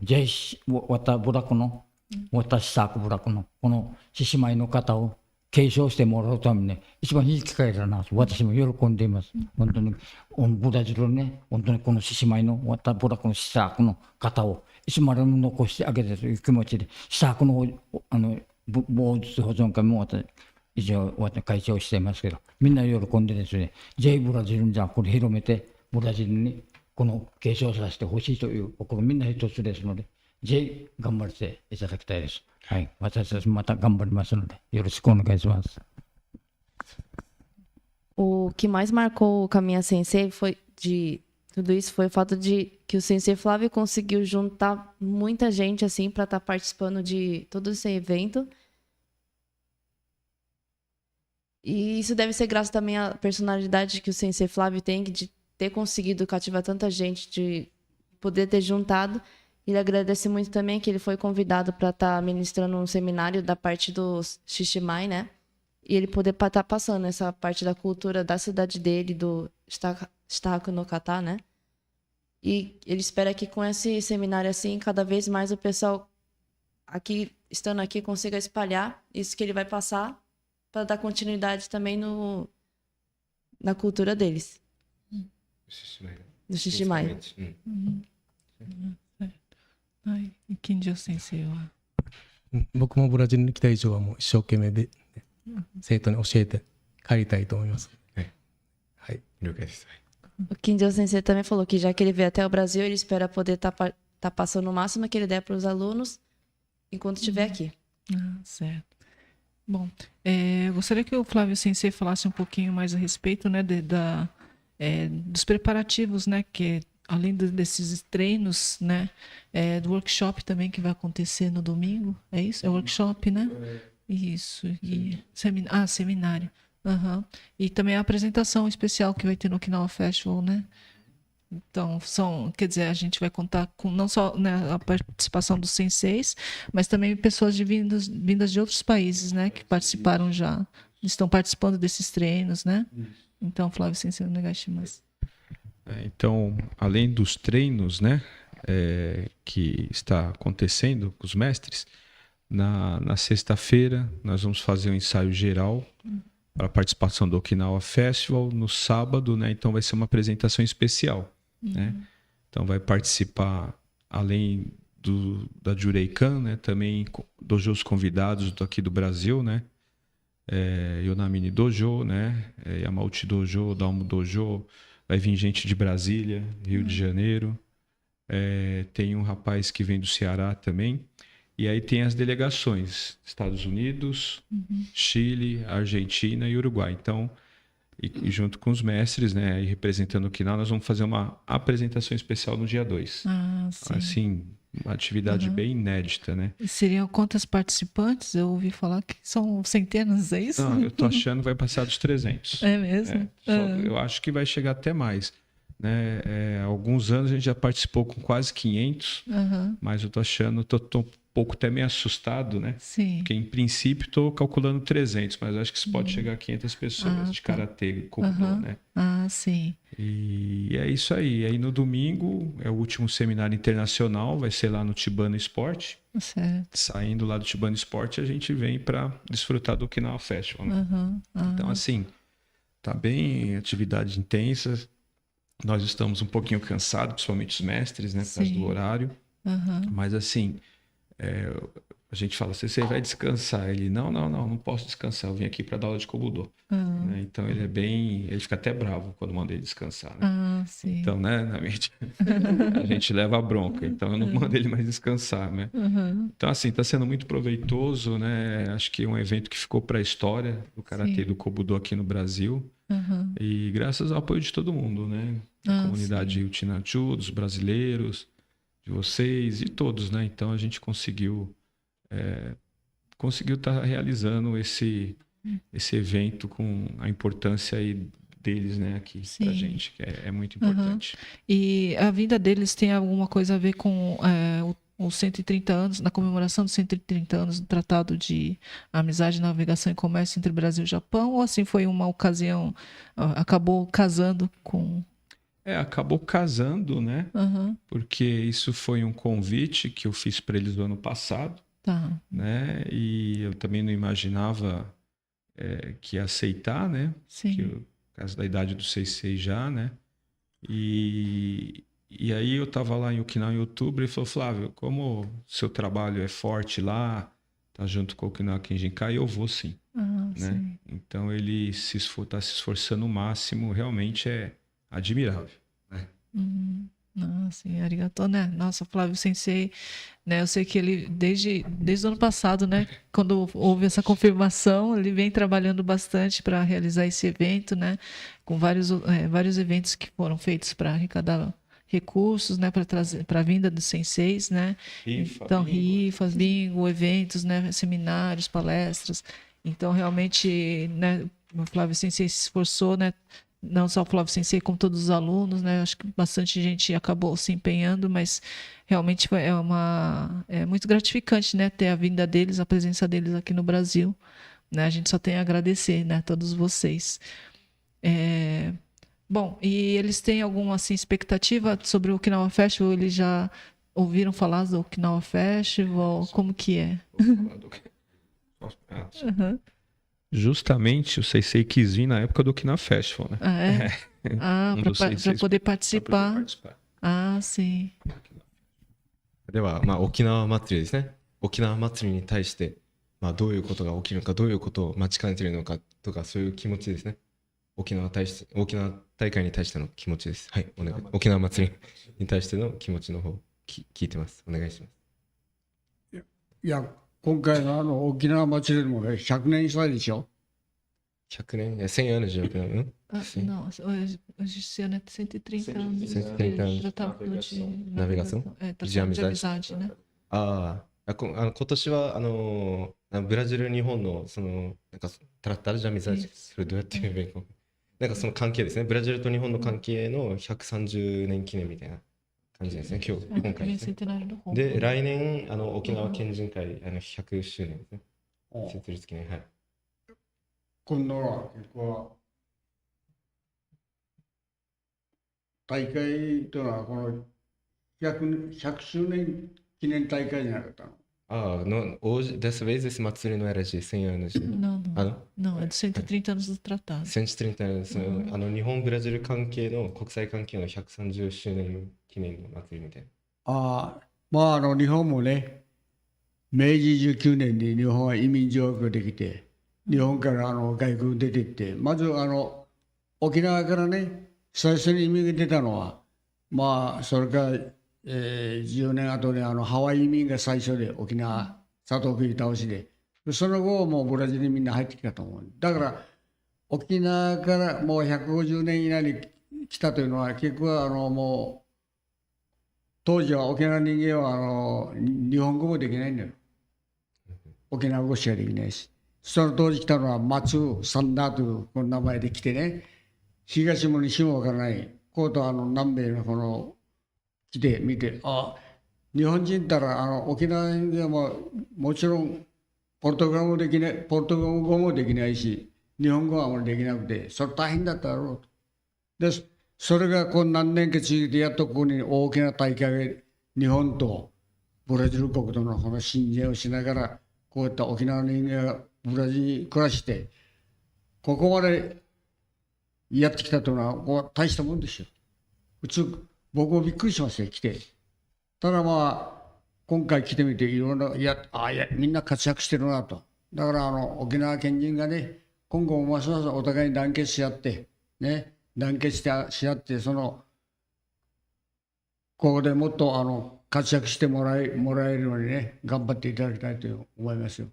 私サークブラックのこの獅子舞の方を継承してもらうためにね、一番いい機会だなと私も喜んでいます。本当にブラジルね、本当にこの獅子舞のブラックのサークの方をいつまでも残してあげてという気持ちで、サークの防術保存会も私一応会長していますけど、みんな喜んでですね、J ブラジルにじゃあこれ広めてブラジルにこの継承させてほしいという心みんな一つですので、J 頑張っていただきたいです。はい、私たちまた頑張りますので、よろしくお願いします。O que mais marcou o Kamiya Sensei foi de tudo isso foi o fato de que o Sensei Flávio conseguiu juntar muita gente assim para estar participando de todo esse evento. E isso deve ser graças também à personalidade que o Sensei Flávio tem de ter conseguido cativar tanta gente, de poder ter juntado. Ele agradece muito também que ele foi convidado para estar ministrando um seminário da parte do Shishimai, né? E ele poder estar passando essa parte da cultura da cidade dele, do Shitahaku no Kata, né? E ele espera que com esse seminário assim, cada vez mais o pessoal aqui, estando aqui, consiga espalhar isso que ele vai passar para dar continuidade também na cultura deles. Do Shishimai. はい、金城先生は。僕もブラジルに来た以上はもう一生懸命で、生徒に教えて帰りたいと思います。はい。了解です。O Kinjo Sensei também falou que já que ele veio até o Brasil, ele espera poder estar passando o máximo que ele der para os alunos enquanto estiver aqui. Ah, certo. Bom, eu gostaria que o Flávio Sensei falasse um pouquinho mais a respeito, né, dos preparativos, né, que além desses treinos, né, do workshop também que vai acontecer no domingo, é isso? É workshop, né? Isso. E seminário. Uhum. E também a apresentação especial que vai ter no Okinawa Festival, né? Então, quer dizer, a gente vai contar com não só, né, a participação dos senseis, mas também pessoas vindas de outros países, né, que participaram já, estão participando desses treinos, né? Então, Flávio Sensei, onegaishimasu. Então, além dos treinos, né, que está acontecendo com os mestres, na sexta-feira nós vamos fazer um ensaio geral para a participação do Okinawa Festival. No sábado, né, então vai ser uma apresentação especial, né? Então vai participar, além da Jureikan, né, também dojos convidados aqui do Brasil, né, Yonamini Dojo, né, Yamauchi Dojo, Dalmo Dojo. Vai vir gente de Brasília, Rio de Janeiro. Tem um rapaz que vem do Ceará também. E aí tem as delegações, Estados Unidos, Chile, Argentina e Uruguai. Então, E junto com os mestres, né, e representando Okinawa, nós vamos fazer uma apresentação especial no dia 2. Ah, sim. Assim, uma atividade bem inédita, né? E seriam quantos participantes? Eu ouvi falar que são centenas, é isso? Não, eu tô achando que vai passar dos 300. É mesmo? Eu acho que vai chegar até mais. Né? Há alguns anos a gente já participou com quase 500, Aham. mas eu tô achando, tô um pouco até meio assustado, né? Sim. Porque em princípio estou calculando 300, mas acho que isso pode chegar a 500 pessoas de tá. karatê, Kobudo, né? Ah, sim. E é isso aí. E aí no domingo é o último seminário internacional, vai ser lá no Tibano Esporte. Certo. Saindo lá do Tibano Esporte, a gente vem para desfrutar do Okinawa Festival. Né? Então, assim, tá bem atividade intensa. Nós estamos um pouquinho cansados, principalmente os mestres, né? Por causa do horário. Mas, assim, a gente fala, você vai descansar. Ele, não posso descansar. Eu vim aqui para dar aula de Kobudo. Né? Então, ele fica até bravo quando manda ele descansar. Né? Ah, sim. Então, né, a gente leva a bronca. Então, eu não mando ele mais descansar, né? Então, assim, está sendo muito proveitoso, né? Acho que é um evento que ficou para a história do Karatê do Kobudo aqui no Brasil. E graças ao apoio de todo mundo, né? Da comunidade Uchinachu, dos brasileiros, de vocês e todos, né? Então, a gente conseguiu estar realizando esse evento com a importância aí deles, né, aqui pra gente, que é muito importante. E a vinda deles tem alguma coisa a ver com os 130 anos, na comemoração dos 130 anos do Tratado de Amizade, Navegação e Comércio entre Brasil e Japão, ou assim foi uma ocasião, acabou casando com... Acabou casando, né? Porque isso foi um convite que eu fiz para eles no ano passado, né? E eu também não imaginava que ia aceitar, né? Sim. Por causa da idade do Seisei já, né? E aí eu estava lá em Okinawa em outubro e falou, Flávio, como seu trabalho é forte lá, tá junto com o Okinawa Kenjinkai, eu vou sim. Né? Sim. Então ele está se esforçando o máximo, realmente é admirável. Né? Sim, arigato, né? Nossa, Flávio Sensei, né? Eu sei que ele, desde o ano passado, né? Quando houve essa confirmação, ele vem trabalhando bastante para realizar esse evento, né? Com vários eventos que foram feitos para arrecadar recursos, né? Para trazer para a vinda dos senseis, né? Então, rifas, bingo, eventos, né? Seminários, palestras. Então, realmente, né? O Flávio Sensei se esforçou, né? Não só o Flávio Sensei, como todos os alunos, né? Acho que bastante gente acabou se empenhando, mas realmente é muito gratificante, né? Ter a vinda deles, a presença deles aqui no Brasil, né? A gente só tem a agradecer, né? Todos vocês. Bom, e eles têm alguma assim, expectativa sobre o Okinawa Festival? Eles já ouviram falar do Okinawa Festival? Como que é? Justamente o Seisei quis vir na época do Okinawa Festival, né? Para poder participar. Ah, sim. では、沖縄祭りですね。沖縄祭りに対して、どういうことが起きるのか、どういうことを待ちかねているのかとか、そういう気持ちですね。沖縄大会に対しての気持ちです。はい、お願い。沖縄祭りに対しての気持ちの方、聞いてます。お願いします。いや、今回の沖縄祭りもね、100年したいでしょ。100年100 anos de Okinawa. Não, hoje esse ano é 130 anos. 130 anos. Tratado de navegação? Tratado de amizade, né? 今年はブラジル、日本のそのなんかトラッタルジャミザージ、それどうやって言えばいいか、なんかその関係ですね、ブラジルと日本の関係の130年記念みたいな感じですね、今回ですね。で、来年沖縄県人会100周年ですね、設立記念。はい。今度は結構大会というのはこの100周年記念大会じゃなかったの。hoje, dessa vez, esse Matsuri não era de 100 anos. Não, é de 130 anos do tratado. 130 anos。日本ブラジル関係の国際関係の130周年記念の祭りみたいな。日本もね、明治19年に日本は移民条約ができて、日本から外国出ていって、まず沖縄からね、最初に移民が出たのは、それから10年後にハワイ移民が最初で、沖縄、佐藤国倒しで、その後もうブラジルにみんな入ってきたと思う。だから沖縄からもう150年以内に来たというのは、結局はもう、当時は沖縄の人間は日本語もできないんだよ。沖縄語しかできないし。その当時来たのは松三田というこの名前で来てね、東も西もわからない、こうと南米の来て見て、あ、日本人ったら沖縄人間はもちろんポルトガル語もできないし、日本語はあまりできなくて、それ大変だっただろうと。で、それが何年か続いて、やっとここに大きな大会が日本とブラジル国との親善をしながら、こういった沖縄の人間がブラジルに暮らして、ここまでやってきたというのは、こう大したもんですよ。僕もびっくりしましたよ、来て。ただ今回来てみて、いろんな、みんな活躍してるなと。だから沖縄県人がね、今後もますますお互いに団結し合って、ね、団結し合って、ここでもっと活躍してもらえるようにね、頑張っていただきたいと思いますよ。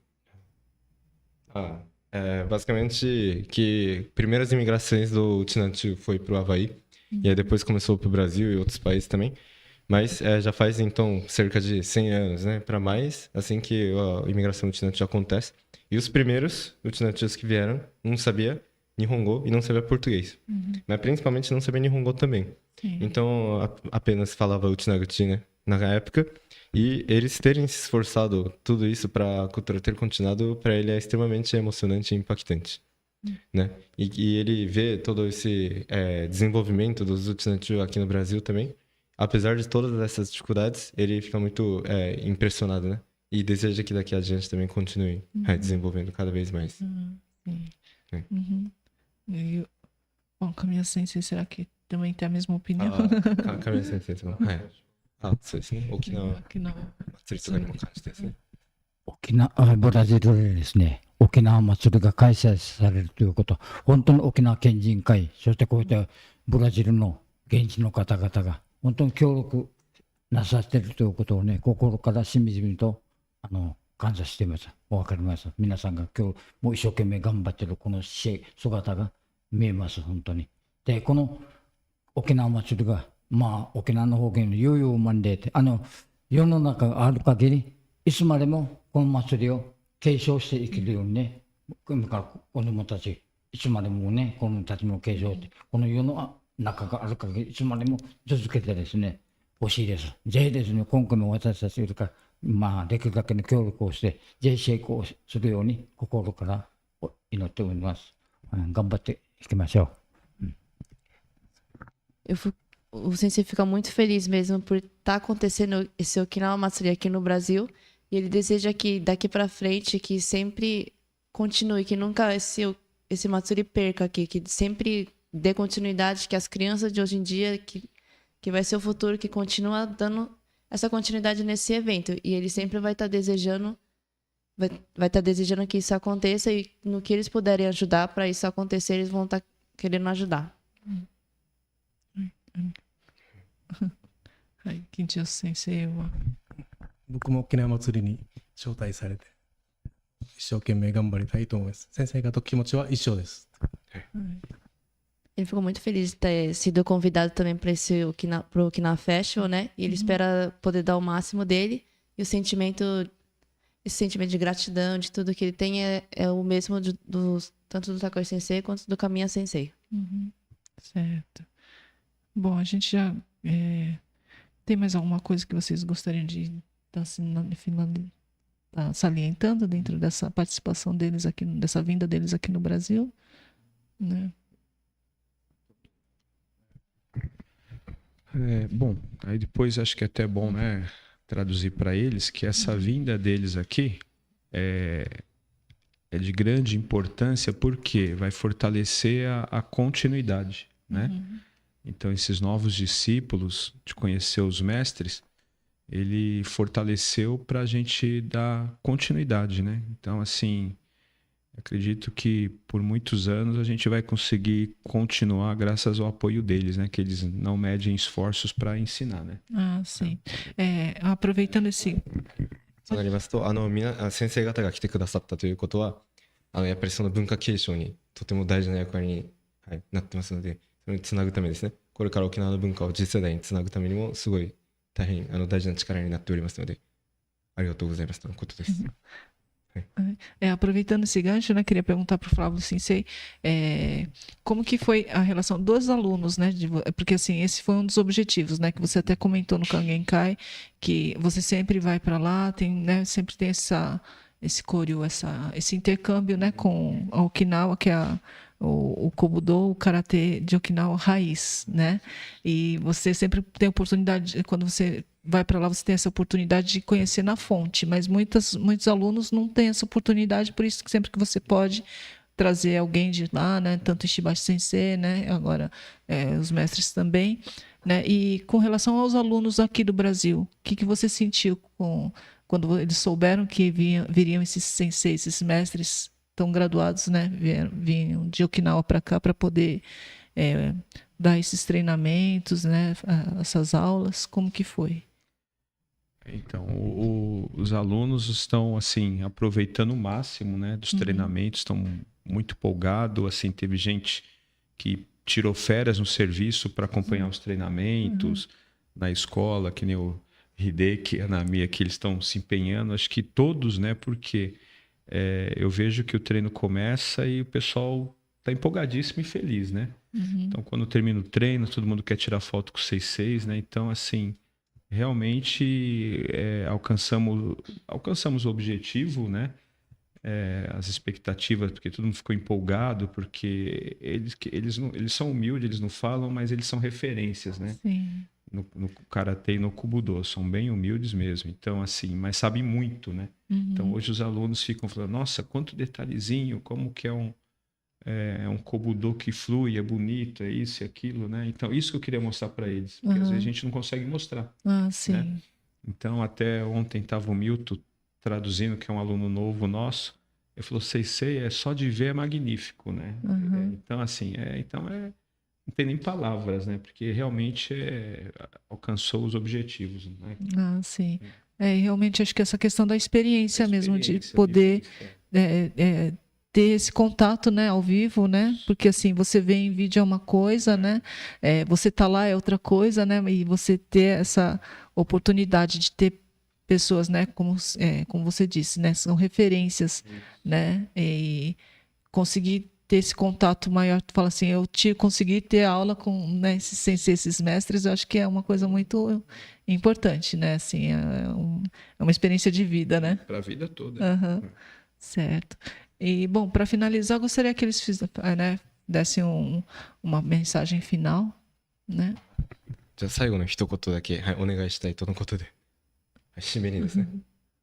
Basicamente, que primeiras imigrações do Tinantiu foi para o Havaí, e aí depois começou para o Brasil e outros países também. Mas já faz, então, cerca de 100 anos, né, para mais, assim que a imigração do Tinantiu acontece. E os primeiros Tinantius que vieram não sabia Nihongo e não sabia português. Mas principalmente não sabia Nihongo também. Sim. Então, apenas falava o Utinaguti, né, na época. E eles terem se esforçado tudo isso para a cultura ter continuado, para ele é extremamente emocionante e impactante, né? E ele vê todo esse desenvolvimento dos Utinantiu aqui no Brasil também. Apesar de todas essas dificuldades, ele fica muito impressionado, né? E deseja que daqui adiante também continue desenvolvendo cada vez mais. Sim. É. Bom, Kamiya Sensei, será que também tem a mesma opinião? Kamiya Sensei também. そうですね。沖縄祭りとかにも感じてですね。ブラジルでですね、沖縄祭りが開催されるということ、本当に沖縄県人会、そしてこういったブラジルの現地の方々が本当に協力なさっているということをね、心からしみじみと感謝しています。わかります。皆さんが今日もう一生懸命頑張っているこの姿が見えます、本当に。で、この沖縄祭りが沖縄の方言の悠々満でって世の中がある限りいつまでもこの祭りを継承していけるようにね、今から子供たちいつまでもね、子供たちの継承ってこの世の中がある限りいつまでも続けてですね欲しいです。ぜひですね、今回も私たちいるからできるだけの協力をしてぜひ成功するように心から祈っております。頑張っていきましょう。O Sensei fica muito feliz mesmo por estar acontecendo esse Okinawa Matsuri aqui no Brasil. E ele deseja que daqui para frente, que sempre continue, que nunca esse Matsuri perca aqui, que sempre dê continuidade, que as crianças de hoje em dia, que vai ser o futuro, que continua dando essa continuidade nesse evento. E ele sempre vai estar desejando, vai estar desejando que isso aconteça e no que eles puderem ajudar para isso acontecer, eles vão estar querendo ajudar. はい、金千代先生は僕も沖縄祭りに招待されて一生懸命頑張りたいと思います。先生方と気持ちは一緒です。Ele ficou muito feliz de ter sido convidado também para pro Okinawa Festival, né? E ele espera poder dar o máximo dele. E esse sentimento de gratidão, de tudo que ele tem, é o mesmo tanto do Takai Sensei quanto do Kamiya Sensei. Certo. Bom, a gente já tem mais alguma coisa que vocês gostariam de estar salientando dentro dessa participação deles aqui, dessa vinda deles aqui no Brasil, né? Bom, aí depois acho que é até bom, né, traduzir para eles que essa vinda deles aqui é de grande importância porque vai fortalecer a continuidade, né? Então, esses novos discípulos, de conhecer os mestres, ele fortaleceu para a gente dar continuidade, né? Então, assim, acredito que por muitos anos a gente vai conseguir continuar graças ao apoio deles, né? Que eles não medem esforços para ensinar, né? Ah, sim. Aproveitando esse... そうなりますと、先生方が来てくださったということは、やっぱりその文化継承にとても大事な役割に、はい、なってますので、それにつなぐためですね、これから沖縄の文化を次世代につなぐためにもすごい大変大事な力になっておりますので、ありがとうございますとのことです。Aproveitando esse gancho, né, queria perguntar para o Flávio Sensei, como que foi a relação dos alunos, né, porque assim, esse foi um dos objetivos, né, que você até comentou no Kangenkai, que você sempre vai para lá, tem, né, sempre tem esse koryu, esse intercâmbio, né, com a Okinawa, que é o Kobudo, o Karatê de Okinawa raiz, né, e você sempre tem oportunidade, quando você vai para lá, você tem essa oportunidade de conhecer na fonte, mas muitos alunos não têm essa oportunidade, por isso que sempre que você pode trazer alguém de lá, né, tanto Ishibashi Sensei, né, agora os mestres também, né, e com relação aos alunos aqui do Brasil, o que você sentiu quando eles souberam que viriam esses senseis, esses mestres tão graduados, né, vinham de Okinawa para cá para poder dar esses treinamentos, né, essas aulas, como que foi? Então, os alunos estão assim aproveitando o máximo, né, dos treinamentos, estão muito empolgados. Assim, teve gente que tirou férias no serviço para acompanhar os treinamentos na escola, que nem o Hideki e a Nami, que eles estão se empenhando. Acho que todos, né, porque eu vejo que o treino começa e o pessoal está empolgadíssimo e feliz, né? Então, quando termina o treino, todo mundo quer tirar foto com o 6-6, né? Então, assim, realmente alcançamos o objetivo, né? As expectativas, porque todo mundo ficou empolgado, porque eles são humildes, eles não falam, mas eles são referências, né? Sim. No Karatê e no Kobudo, são bem humildes mesmo. Então, assim, mas sabem muito, né? Então, hoje os alunos ficam falando, nossa, quanto detalhezinho, como que é um Kobudo que flui, é bonito, é isso e aquilo, né? Então, isso que eu queria mostrar para eles, porque às vezes a gente não consegue mostrar. Sim. Né? Então, até ontem estava o Milton traduzindo, que é um aluno novo nosso, ele falou, Sensei, só de ver é magnífico, né? Então, assim, não tem nem palavras, né? Porque realmente alcançou os objetivos, né? Sim. Realmente acho que essa questão da experiência mesmo, de poder ter esse contato, né, ao vivo, né? Porque assim, você vê em vídeo é uma coisa, né? Você tá lá é outra coisa, né? E você ter essa oportunidade de ter pessoas, né, como você disse, né, são referências, né? E conseguir ter esse contato maior, tu fala assim, eu consegui ter aula com, né, esses mestres, eu acho que é uma coisa muito importante, né? Assim, é uma experiência de vida, né? Para a vida toda. Certo. E, bom, para finalizar, eu gostaria que eles dessem uma mensagem final, né? じゃあ最後の一言だけ、はい、お願いしたいとのことで、はい、締めにですね。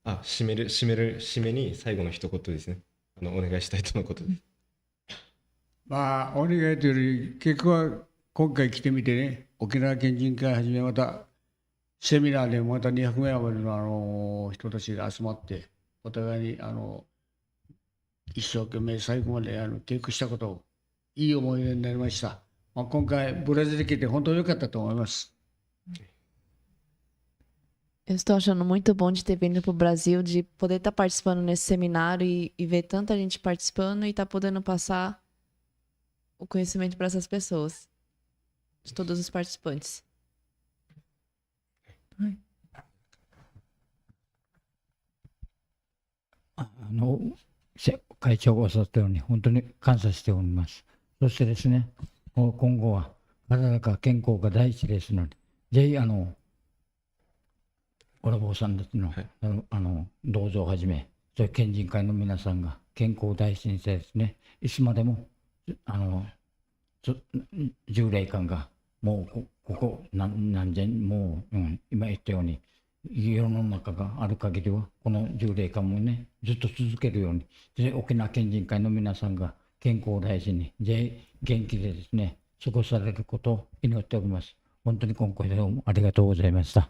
締めに最後の一言ですね。お願いしたいとのことです。まあ、お願いというより、結局は今回来てみてね、沖縄県人会はじめまた、セミナーでまた200名余りの人たちが集まって、お互いに一生懸命最後まで稽古したことを、いい思い出になりました。今回、ブラジル来て本当に良かったと思います。Eu estou achando muito bom de ter vindo para o Brasil, de poder estar participando nesse seminário e ver tanta gente participando e estar podendo passar o conhecimento para essas pessoas, de todos os participantes. 会長がおっしゃったように本当に感謝しております。そしてですね、今後は体が健康が第一ですので、ぜひおらぼうさんたちの、道場をはじめ、そういう県人会の皆さんが健康を第一にしてですね、いつまでも従来感がもうここ何千もう、今言ったように世の中がある限りはこの従来感もねずっと続けるように、で沖縄県人会の皆さんが健康を大事に元気でですね過ごされることを祈っております。本当に今回どうもありがとうございました。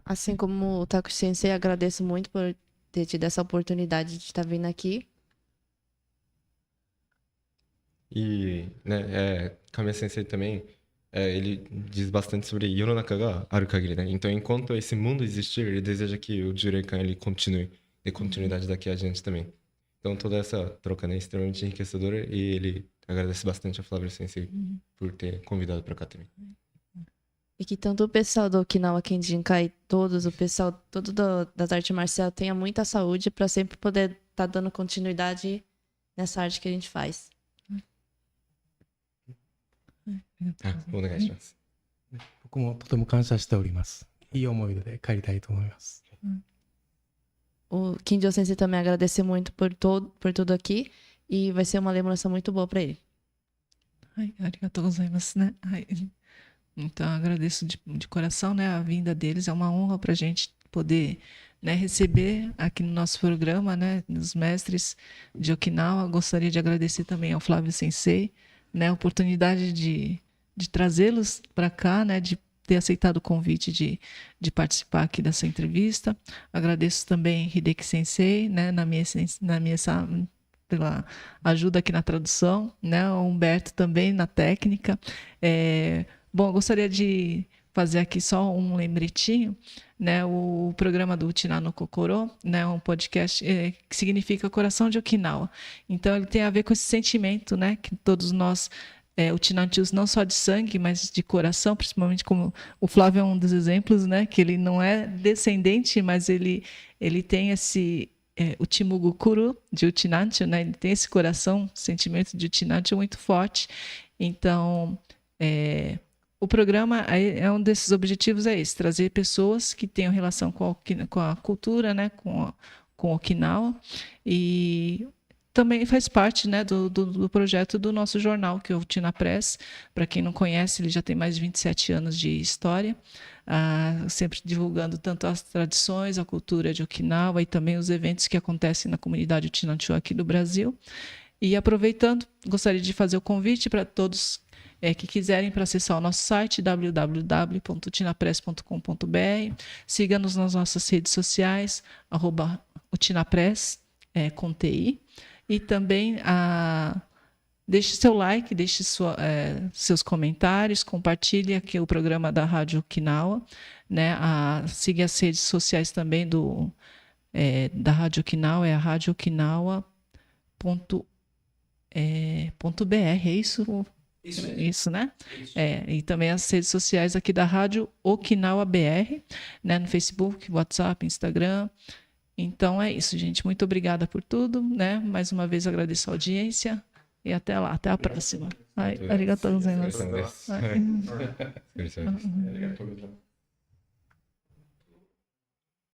Assim como o Takushi Sensei, agradeço muito por ter tido essa oportunidade de estar vindo aqui. E, né, Kamiya Sensei também, ele diz bastante sobre Yoronaka ga aru kagiri, né? Então, enquanto esse mundo existir, ele deseja que o Jureikan ele continue, dê continuidade daqui adiante também. Então, toda essa troca, né, é extremamente enriquecedora e ele agradece bastante a Flávia Sensei por ter convidado para cá também. E que tanto o pessoal do Okinawa Kenjinkai, o pessoal todo das artes marciais tenha muita saúde para sempre poder estar dando continuidade nessa arte que a gente faz. お願いします。僕もとても感謝しております。いい思い出で帰りたいと思います。 O Kinjo Sensei também agradeceu muito por tudo aqui e vai ser uma lembrança muito boa para ele. はい、ありがとうございますね。はい。Então, agradeço de coração, né, a vinda deles. É uma honra para a gente poder, né, receber aqui no nosso programa, né, os mestres de Okinawa. Gostaria de agradecer também ao Flávio Sensei, né, a oportunidade de trazê-los para cá, né, de ter aceitado o convite de participar aqui dessa entrevista. Agradeço também Hideki Sensei, né, pela ajuda aqui na tradução, né, o Humberto também na técnica. Bom, eu gostaria de fazer aqui só um lembretinho, né, o programa do Utina no Kokoro, né, um podcast que significa Coração de Okinawa. Então, ele tem a ver com esse sentimento, né, que todos nós Utinantius não só de sangue, mas de coração, principalmente como o Flávio é um dos exemplos, né, que ele não é descendente, mas ele tem esse Uchimugukuru de Utinantio, né, ele tem esse coração, sentimento de Utinantio muito forte. Então, o programa é um desses objetivos, é esse, trazer pessoas que tenham relação com a cultura, né, com Okinawa, e também faz parte, né, do projeto do nosso jornal, que é o Utina Press. Para quem não conhece, ele já tem mais de 27 anos de história, sempre divulgando tanto as tradições, a cultura de Okinawa e também os eventos que acontecem na comunidade Utinanchu aqui do Brasil. E aproveitando, gostaria de fazer o convite para todos que quiserem para acessar o nosso site www.utinapress.com.br. Siga-nos nas nossas redes sociais, @utinapress, com TI. E também deixe seu like, deixe seus comentários, compartilhe aqui o programa da Rádio Okinawa, né? Siga as redes sociais também da Rádio Okinawa, é a radiookinawa.br, é isso? Isso, né? E também as redes sociais aqui da Rádio Okinawa BR, né? No Facebook, WhatsApp, Instagram. Então é isso, gente. Muito obrigada por tudo, né? Mais uma vez agradeço a audiência e até lá, até a próxima. Arigatou gozaimasu. ありがとうございます。